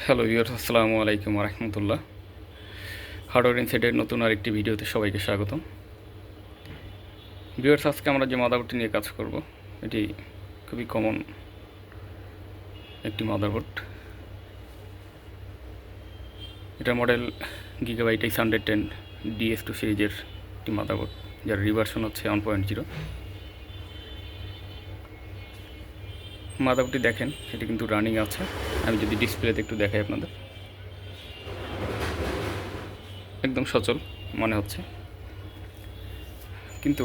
Hello viewers, আসসালামু আলাইকুম রহমতুল্লাহ। Hardware ইনসাইডের নতুন আরেকটি ভিডিওতে সবাইকে স্বাগতম। ভিউয়ার্স, আজকে আমরা যে মাদারবোর্ডটি নিয়ে কাজ করব, এটি খুবই কমন একটি মাদারবোর্ড। এটা মডেল গিগাবাইট H110 DS2 সিরিজের একটি মাদারবোর্ড, যার রিভার্সন হচ্ছে 1.0। মাদারবোর্ডটি দেখেন, এটি কিন্তু রানিং আছে। আমি যদি ডিসপ্লেতে একটু দেখাই আপনাদের, একদম সচল মনে হচ্ছে, কিন্তু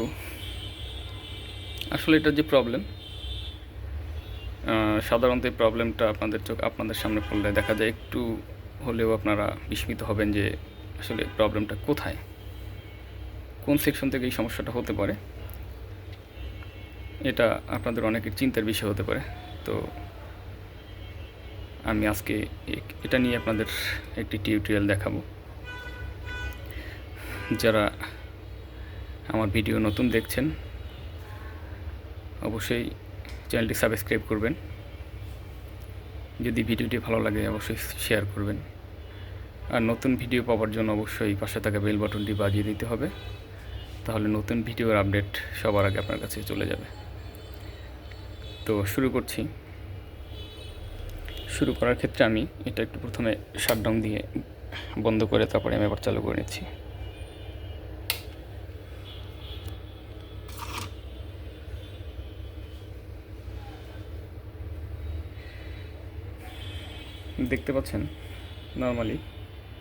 আসলে এটা যে প্রবলেম, সাধারণত এই প্রবলেমটা আপনাদের সামনে পড়লে দেখা যায় একটু হলেও আপনারা বিস্মিত হবেন যে আসলে প্রবলেমটা কোথায়, কোন সেকশন থেকে এই সমস্যাটা হতে পারে। এটা আপনাদের অনেকের চিন্তার বিষয় হতে পারে। তো আমি আজকে এটা নিয়ে আপনাদের একটি টিউটোরিয়াল দেখাবো। যারা আমার ভিডিও নতুন দেখছেন, অবশ্যই চ্যানেলটি সাবস্ক্রাইব করবেন। যদি ভিডিওটি ভালো লাগে অবশ্যই শেয়ার করবেন। আর নতুন ভিডিও পাওয়ার জন্য অবশ্যই পাশে থাকা বেল বাটনটি বাজিয়ে দিতে হবে, তাহলে নতুন ভিডিওর আপডেট সবার আগে আপনার কাছে চলে যাবে। তো শুরু করার ক্ষেত্রে আমি এটা একটু প্রথমে শাটডাউন দিয়ে বন্ধ করে তারপরে আমি আবার চালু করে নিচ্ছি। দেখতে পাচ্ছেন নর্মালি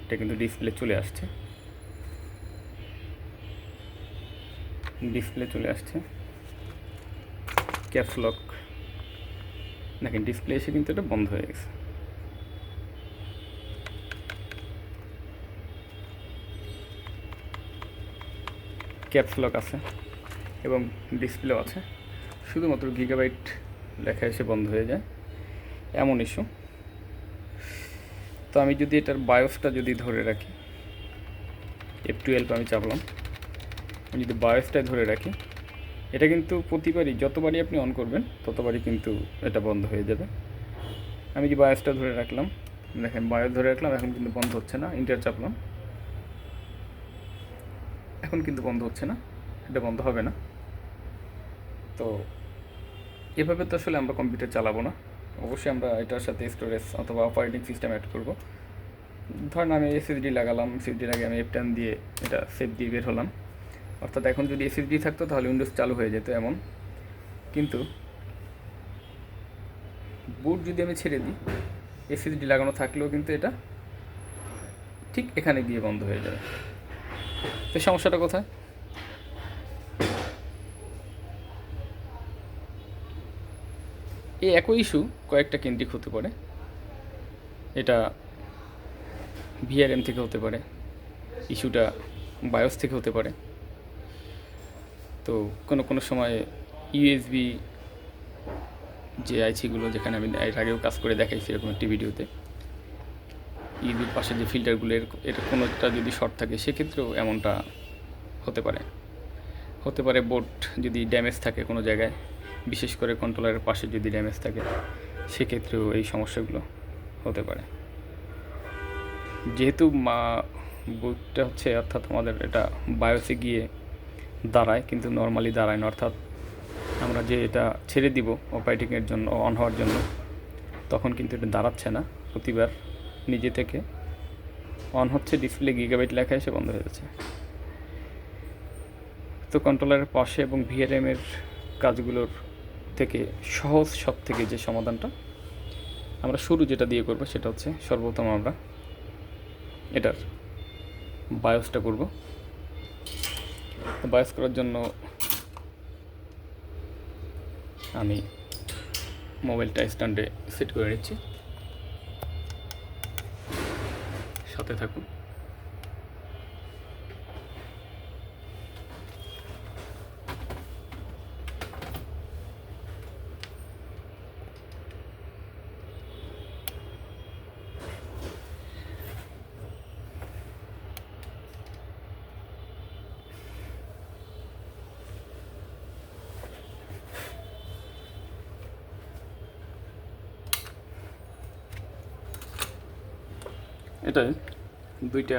এটা কিন্তু ডিসপ্লে চলে আসছে, ক্যাপস লক দেখেন, ডিসপ্লে এসে কিন্তু এটা বন্ধ হয়ে গেছে। ক্যাপস লক আছে এবং ডিসপ্লেও আছে, শুধুমাত্র গিগাবাইট লেখা এসে বন্ধ হয়ে যায়, এমন ইস্যু। তো আমি যদি এটার বায়োসটা যদি ধরে রাখি, F12 আমি চাপলাম, আমি যদি বায়োসটাই ধরে রাখি, এটা কিন্তু প্রতিবারই যতবারই আপনি অন করবেন ততবারই কিন্তু এটা বন্ধ হয়ে যাবে। আমি যে বায়োসটা ধরে রাখলাম, দেখেন বায়োস ধরে রাখলাম, এখন কিন্তু বন্ধ হচ্ছে না। ইন্টার চাপলাম, এখন কিন্তু বন্ধ হচ্ছে না, এটা বন্ধ হবে না। তো এভাবে তো আসলে আমরা কম্পিউটার চালাবো না। অবশ্যই আমরা এটার সাথে স্টোরেজ অথবা অপারেটিং সিস্টেম অ্যাড করব। ধরেন আমি SSD লাগালাম, SSD লাগিয়ে আমি F10 দিয়ে এটা সেভ দিয়ে বের হলাম। অর্থাৎ এখন যদি SSD থাকতো তাহলে উইন্ডোজ চালু হয়ে যেত এমন, কিন্তু বুট যদি আমি ছেড়ে দিই, SSD লাগানো থাকলেও কিন্তু এটা ঠিক এখানে গিয়ে বন্ধ হয়ে যাবে। তো সমস্যাটা কোথায়? এই একই ইস্যু কয়েকটা কেন্দ্রিক হতে পারে। এটা VRM থেকে হতে পারে, ইস্যুটা বায়োস থেকে হতে পারে। তো কোনো সময় USB যে আইসিগুলো, যেখানে আমি এর আগেও কাজ করে দেখাইছি এরকম একটি ভিডিওতে, ইউবির পাশে যে ফিল্টারগুলো, এর কোনোটা যদি শর্ট থাকে সেক্ষেত্রেও এমনটা হতে পারে। বোর্ড যদি ড্যামেজ থাকে কোনো জায়গায়, বিশেষ করে কন্ট্রোলারের পাশে যদি ড্যামেজ থাকে, সেক্ষেত্রেও এই সমস্যাগুলো হতে পারে। যেহেতু বোর্ডটা হচ্ছে, অর্থাৎ আমাদের এটা বায়োসে গিয়ে দাঁড়ায়, কিন্তু নর্মালি দাঁড়ায় না। অর্থাৎ আমরা যে এটা ছেড়ে দিব অপারেটিংয়ের জন্য, অন হওয়ার জন্য, তখন কিন্তু এটা দাঁড়াচ্ছে না, প্রতিবার নিজে থেকে অন হচ্ছে, ডিসপ্লে গিগাবাইট লেখা এসে বন্ধ হয়ে যাচ্ছে। তো কন্ট্রোলারের পাশে এবং VRM-এর কাজগুলোর থেকে সব থেকে যে সমাধানটা আমরা যেটা দিয়ে করব সেটা হচ্ছে, সর্বপ্রথম আমরা এটার বায়োসটা করব। তো বায়োস করার জন্য আমি মোবাইলটা স্ট্যান্ডে সেট করে নিচ্ছি, সাথে থাকুন। এটাই দুইটা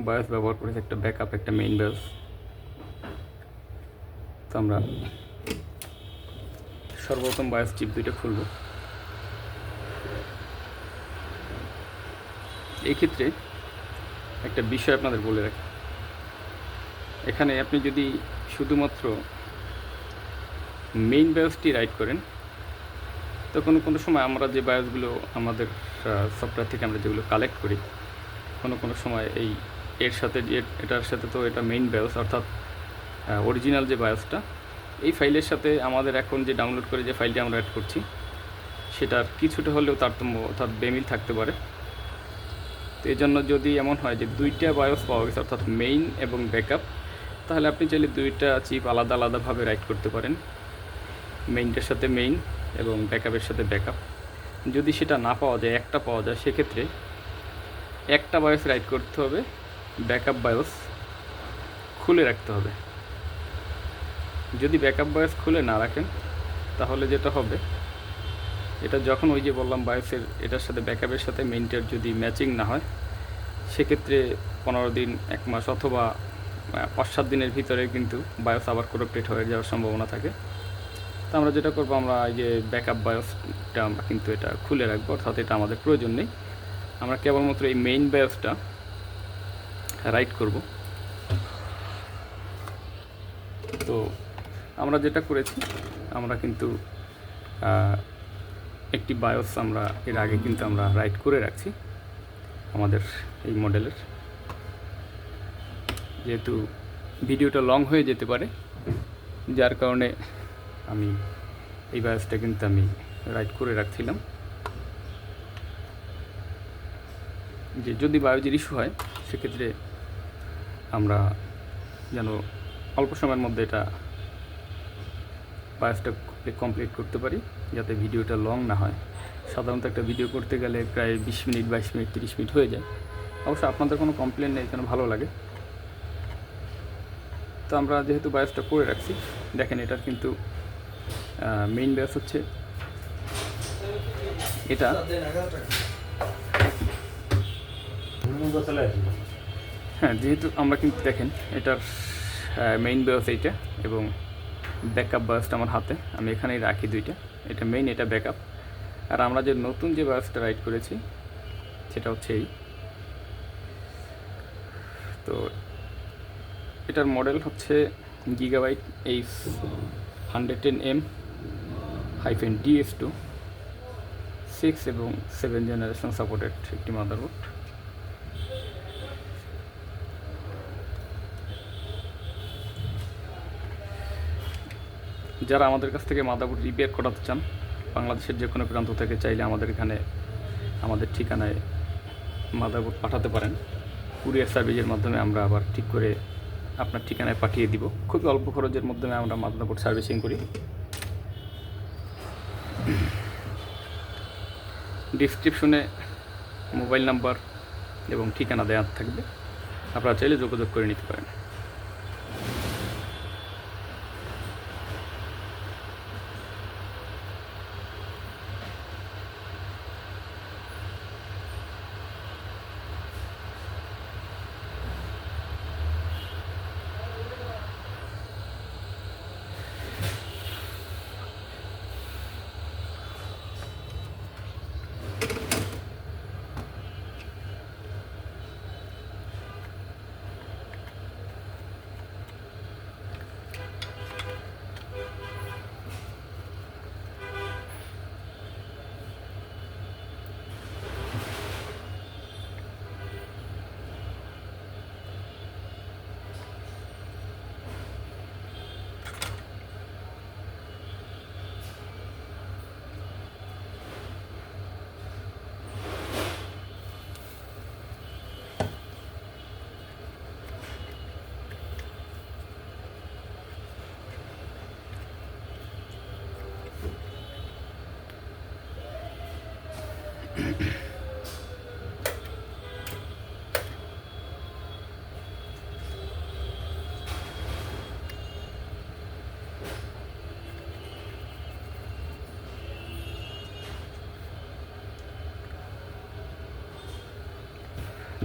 বায়োস ব্যবহার করেছি, একটা ব্যাকআপ, একটা মেইন বায়োস। তো আমরা সর্বপ্রথম বায়োস চিপ দুইটা খুলব। এই ক্ষেত্রে একটা বিষয় আপনাদের বলে রাখি, এখানে আপনি যদি শুধুমাত্র মেইন বায়োসটি রাইট করেন, তো কোনো সময় আমরা যে বায়োসগুলো আমাদের সফটওয়্যার থেকে আমরা যেগুলো কালেক্ট করি, কোনো সময় এর সাথে এটার সাথে তো এটা মেইন বায়োস অর্থাৎ অরিজিনাল যে বায়োসটা, এই ফাইলের সাথে আমাদের এখন যে ডাউনলোড করে যে ফাইলটি আমরা অ্যাড করছি সেটার কিছুটা হলেও তারতম্য অর্থাৎ বেমিল থাকতে পারে। তো এই জন্য যদি এমন হয় যে দুইটা বায়োস পাওয়া গেছে অর্থাৎ মেইন এবং ব্যাকআপ, তাহলে আপনি চাইলে দুইটা চিপ আলাদা আলাদাভাবে রাইট করতে পারেন, মেইনটার সাথে মেইন এবং ব্যাকআপের সাথে ব্যাকআপ। যদি সেটা না পাওয়া যায়, একটা পাওয়া যায়, সেক্ষেত্রে একটা বায়োস রাইট করতে হবে, ব্যাকআপ বায়োস খুলে রাখতে হবে। যদি ব্যাকআপ বায়োস খুলে না রাখেন তাহলে যেটা হবে, এটা যখন ওই যে বললাম বায়োসের এটার সাথে ব্যাকআপের সাথে মেইনটার যদি ম্যাচিং না হয়, সেক্ষেত্রে 15 দিন, 1 মাস অথবা 5-7 দিনের ভিতরে কিন্তু বায়োস আবার করাপ্টেড হয়ে যাওয়ার সম্ভাবনা থাকে। তো আমরা যেটা করবো, আমরা এই যে ব্যাকআপ বায়োসটা আমরা কিন্তু এটা খুলে রাখবো, অর্থাৎ এটা আমাদের প্রয়োজন নেই। আমরা কেবলমাত্র এই মেইন বায়োসটা রাইট করব। তো আমরা যেটা করেছি, আমরা কিন্তু একটি বায়োস আমরা এর আগে কিন্তু আমরা রাইট করে রাখছি আমাদের এই মডেলের। যেহেতু ভিডিওটা লং হয়ে যেতে পারে, যার কারণে আমি এই বায়োসটা কিন্তু আমি রাইট করে রাখছিলাম, যে যদি বায়োসের ইস্যু হয় সেক্ষেত্রে আমরা যেন অল্প সময়ের মধ্যে এটা বায়োসটা কমপ্লিট করতে পারি, যাতে ভিডিওটা লং না হয়। সাধারণত একটা ভিডিও করতে গেলে প্রায় 20 মিনিট, 22 মিনিট, 30 মিনিট হয়ে যায়। অবশ্য আপনাদের কোনো কমপ্লেন নেই, যেন ভালো লাগে। তো আমরা যেহেতু বায়োসটা করে রাখছি, দেখেন এটার কিন্তু মেইন বায়োস হচ্ছে এটা। হ্যাঁ, যেহেতু আমরা কিন্তু দেখেন এটার মেইন বায়োস এইটা এবং ব্যাকআপ বায়োসটা আমার হাতে, আমি এখানেই রাখি দুইটা, এটা মেইন, এটা ব্যাকআপ। আর আমরা যে নতুন যে বায়োসটা রাইট করেছি সেটা হচ্ছে এই। তো এটার মডেল হচ্ছে গিগাবাইট H110M-DS2 6 এবং 7 জেনারেশন সাপোর্টেড একটি মাদারবোর্ড। যারা আমাদের কাছ থেকে মাদারবোর্ড রিপেয়ার করাতে চান, বাংলাদেশের যে কোনো প্রান্ত থেকে চাইলে আমাদের এখানে আমাদের ঠিকানায় মাদারবোর্ড পাঠাতে পারেন। কুরিয়ার সার্ভিসের মাধ্যমে আমরা আবার ঠিক করে আপনার ঠিকানায় পাঠিয়ে দিব। খুবই অল্প খরচের মাধ্যমে আমরা মাদারবোর্ড সার্ভিসিং করি। ডিসক্রিপশনে মোবাইল নাম্বার এবং ঠিকানা দেওয়া থাকবে, আপনারা চাইলে যোগাযোগ করে নিতে পারেন।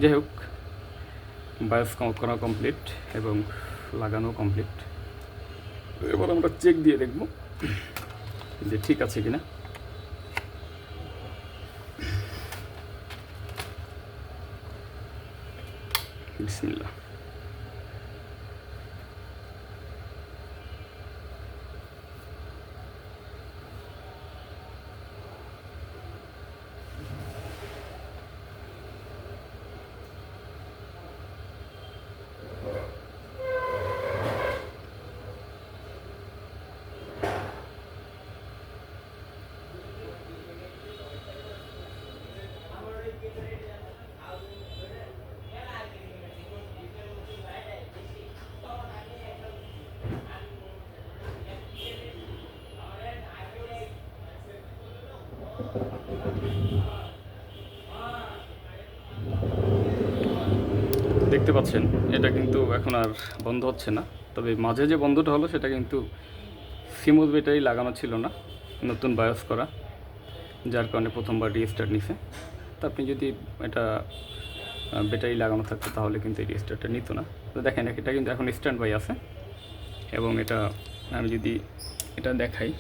যাই হোক, বায়োস করা কমপ্লিট এবং লাগানো কমপ্লিট। এবার আমরা চেক দিয়ে দেখব যে ঠিক আছে কিনা। বিসমিল্লাহ। দেখতে পাচ্ছেন এটা কিন্তু এখন আর বন্ধ হচ্ছে না, তবে মাঝে যে বন্ধটা হলো সেটা কিন্তু সিমুদ ব্যাটারি লাগানো ছিল না, নতুন বায়োস করা, যার কারণে প্রথমবার রিস্টার্ট নিছে। তো আপনি যদি এটা ব্যাটারি লাগানো থাকতো তাহলে কিন্তু এই রিস্টার্টটা নিত না। তো দেখেন এটা কিন্তু এখন স্ট্যান্ড বাই আছে, এবং এটা আমি যদি এটা দেখাই,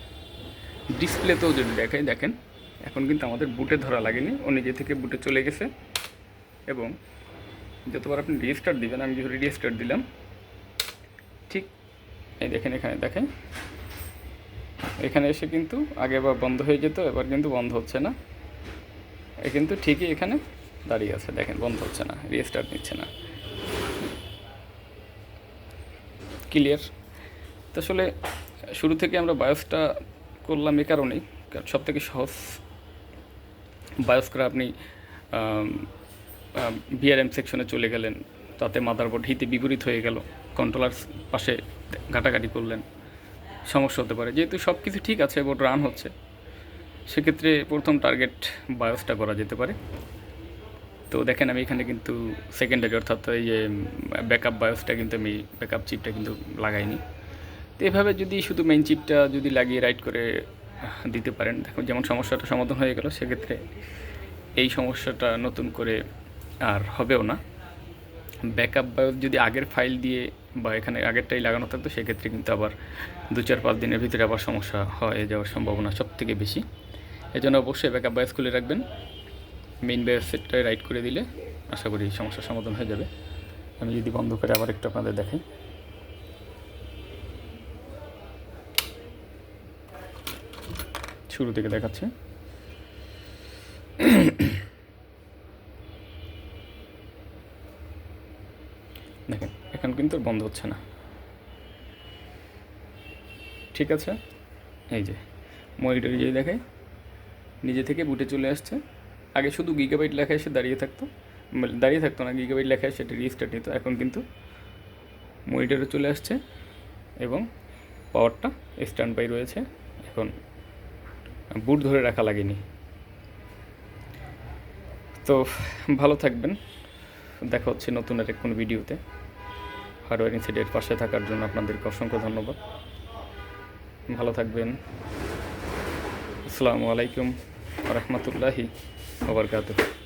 ডিসপ্লেতেও যদি দেখাই, দেখেন এখন কিন্তু আমাদের বুটে ধরা লাগেনি, ও নিজে থেকে বুটে চলে গেছে। এবং যতবার আপনি রিস্টার্ট দিবেন, আমি যেহেতু রিস্টার্ট দিলাম, ঠিক এই দেখেন এখানে দেখেন, এখানে এসে কিন্তু আগে এবার বন্ধ হয়ে যেত, এবার কিন্তু বন্ধ হচ্ছে না, এ কিন্তু ঠিকই এখানে দাঁড়িয়ে আছে, দেখেন বন্ধ হচ্ছে না, রিস্টার্ট নিচ্ছে না। ক্লিয়ার? তো আসলে শুরু থেকে আমরা বায়োসটা করলাম এ কারণেই, সব থেকে সহজ বায়োস করা। আপনি ভিআরএম সেকশনে চলে গেলেন, তাতে মাদারবোর্ড হিতে বিপরীত হয়ে গেল, কন্ট্রোলার পাশে ঘাটাঘাটি করলেন, সমস্যা হতে পারে। যেহেতু সব কিছু ঠিক আছে, বোর্ড রান হচ্ছে, সেক্ষেত্রে প্রথম টার্গেট বায়োসটা করা যেতে পারে। তো দেখেন আমি এখানে কিন্তু সেকেন্ডারি অর্থাৎ এই যে ব্যাকআপ বায়োসটা কিন্তু আমি ব্যাকআপ চিপটা কিন্তু লাগাইনি। তো এভাবে যদি শুধু মেইন চিপটা যদি লাগিয়ে রাইট করে দিতে পারেন, দেখুন যেমন সমস্যাটা সমাধান হয়ে গেল, সেক্ষেত্রে এই সমস্যাটা নতুন করে আর হবেও না। ব্যাকআপ বায়োস যদি আগের ফাইল দিয়ে বা এখানে আগেরটাই লাগানো থাকতো, সেক্ষেত্রে কিন্তু আবার 2-4-5 দিনের ভিতরে আবার সমস্যা হয়ে যাওয়ার সম্ভাবনা সব থেকে বেশি। এজন্য অবশ্যই ব্যাকআপ বায়োস খুলে রাখবেন। মেইন বায়োস সেটটাই রাইট করে দিলে আশা করি সমস্যার সমাধান হয়ে যাবে। আমি যদি বন্ধ করে আবার একটু আপনাদের দেখাই, শুরু থেকে দেখাচ্ছে, দেখেন এখন কিন্তু বন্ধ হচ্ছে না। ঠিক আছে, এই যে মনিটরে যদি দেখাই, নিজে থেকে বুটে চলে আসছে। আগে শুধু গিগাবাইট লেখা এসে দাঁড়িয়ে থাকতো না, গিগাবাইট লেখা এসে সেটা রিস্টার্ট নিত। এখন কিন্তু মনিটরে চলে আসছে এবং পাওয়ারটা স্ট্যান্ড বাই রয়েছে, এখন বুট ধরে রাখা লাগেনি। তো ভালো থাকবেন, দেখা হচ্ছে নতুন আর কোনো ভিডিওতে। হার্ডওয়্যার ইনসাইডের পাশে থাকার জন্য আপনাদেরকে অসংখ্য ধন্যবাদ। ভালো থাকবেন। আসসালামু আলাইকুম ওয়া রাহমাতুল্লাহি ওয়া বারাকাতুহু।